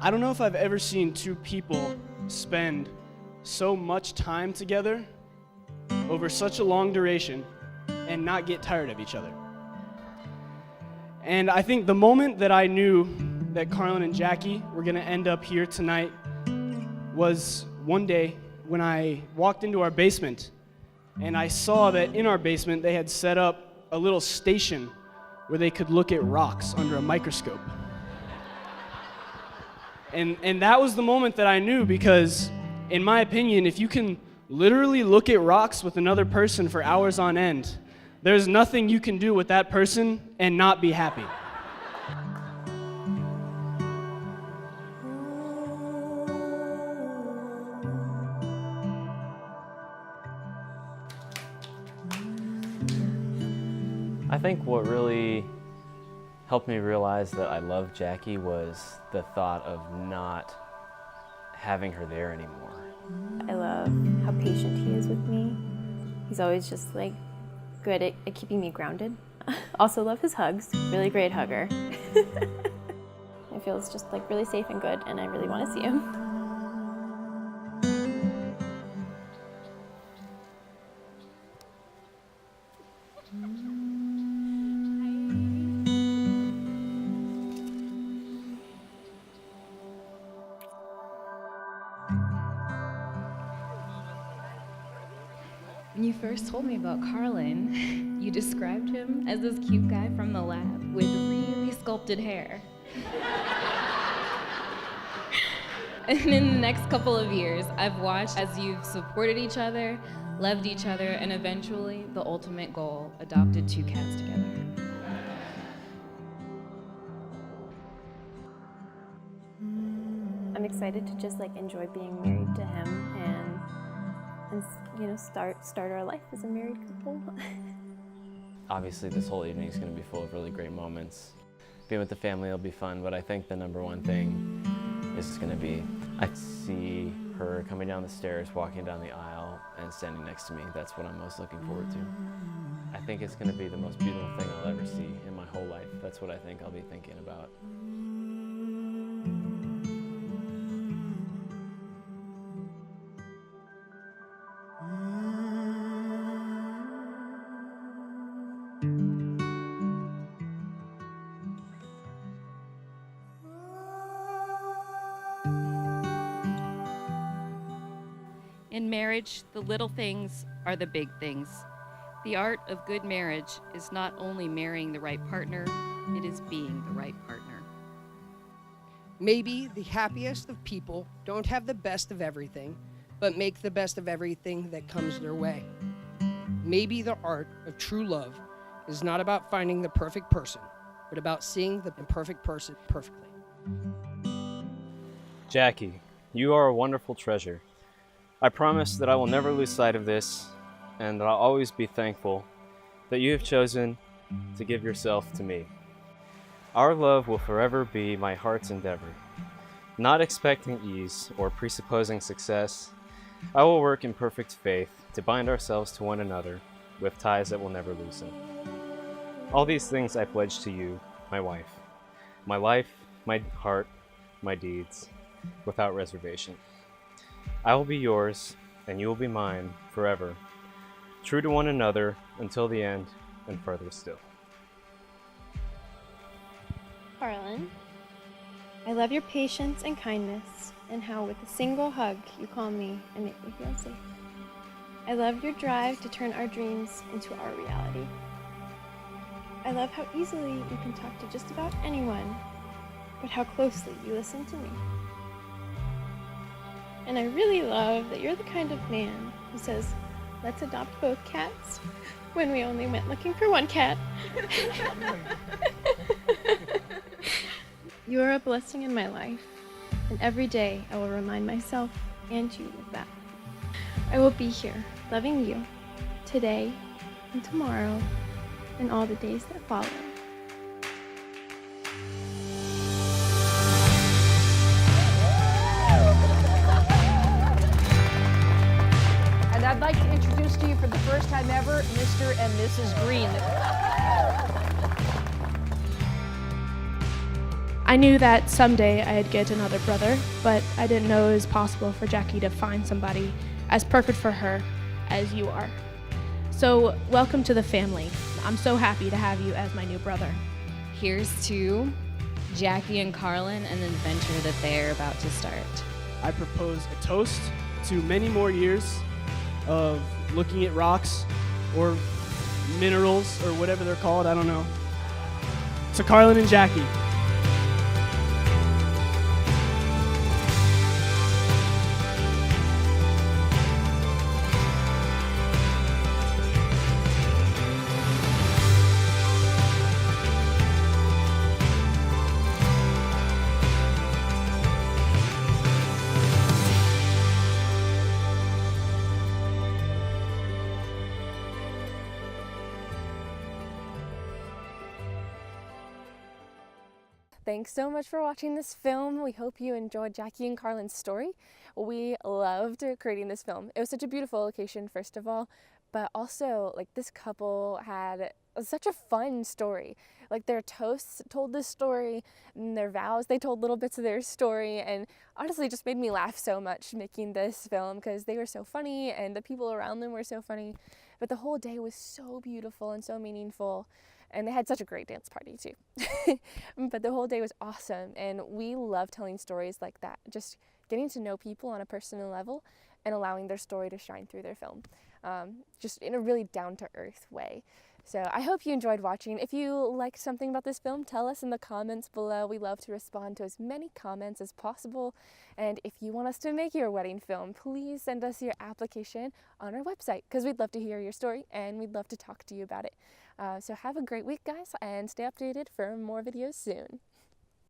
I don't know if I've ever seen two people spend so much time together over such a long duration and not get tired of each other. And I think the moment that I knew that Carlin and Jackie were gonna end up here tonight was one day when I walked into our basement and I saw that in our basement they had set up a little station where they could look at rocks under a microscope. And that was the moment that I knew, because in my opinion, if you can literally look at rocks with another person for hours on end, there's nothing you can do with that person and not be happy. I think what really helped me realize that I loved Jackie was the thought of not having her there anymore. I love how patient he is with me. He's always just like good at keeping me grounded. Also love his hugs, really great hugger. It feels just like really safe and good, and I really want to see him. When you first told me about Carlin, you described him as this cute guy from the lab with really sculpted hair. And in the next couple of years, I've watched as you've supported each other, loved each other, and eventually, the ultimate goal, adopted 2 cats together. I'm excited to just like enjoy being married to him and you know, start our life as a married couple. Obviously, this whole evening is going to be full of really great moments. Being with the family will be fun, but I think the number one thing is going to be, I see her coming down the stairs, walking down the aisle, and standing next to me. That's what I'm most looking forward to. I think it's going to be the most beautiful thing I'll ever see in my whole life. That's what I think I'll be thinking about. In marriage, the little things are the big things. The art of good marriage is not only marrying the right partner, it is being the right partner. Maybe the happiest of people don't have the best of everything, but make the best of everything that comes their way. Maybe the art of true love is not about finding the perfect person, but about seeing the imperfect person perfectly. Jackie, you are a wonderful treasure. I promise that I will never lose sight of this, and that I'll always be thankful that you have chosen to give yourself to me. Our love will forever be my heart's endeavor. Not expecting ease or presupposing success, I will work in perfect faith to bind ourselves to one another with ties that will never loosen. All these things I pledge to you, my wife. My life, my heart, my deeds, without reservation. I will be yours, and you will be mine forever, true to one another until the end and further still. Carlin, I love your patience and kindness, and how with a single hug you calm me and make me feel safe. I love your drive to turn our dreams into our reality. I love how easily you can talk to just about anyone, but how closely you listen to me. And I really love that you're the kind of man who says, let's adopt both cats, when we only went looking for one cat. You are a blessing in my life, and every day I will remind myself and you of that. I will be here, loving you, today and tomorrow, and all the days that follow. And I'd like to introduce to you for the first time ever, Mr. and Mrs. Green. I knew that someday I'd get another brother, but I didn't know it was possible for Jackie to find somebody as perfect for her as you are. So welcome to the family. I'm so happy to have you as my new brother. Here's to Jackie and Carlin and the adventure that they're about to start. I propose a toast to many more years of looking at rocks or minerals or whatever they're called, I don't know. To Carlin and Jackie. Thanks so much for watching this film. We hope you enjoyed Jackie and Carlin's story. We loved creating this film. It was such a beautiful location, first of all, but also like this couple had such a fun story. Like their toasts told this story, and their vows, they told little bits of their story, and honestly just made me laugh so much making this film because they were so funny and the people around them were so funny. But the whole day was so beautiful and so meaningful. And they had such a great dance party too. But the whole day was awesome, and we love telling stories like that, just getting to know people on a personal level and allowing their story to shine through their film, just in a really down-to-earth way. So I hope you enjoyed watching. If you liked something about this film, tell us in the comments below. We love to respond to as many comments as possible. And if you want us to make your wedding film, please send us your application on our website, because we'd love to hear your story and we'd love to talk to you about it. So have a great week, guys, and stay updated for more videos soon.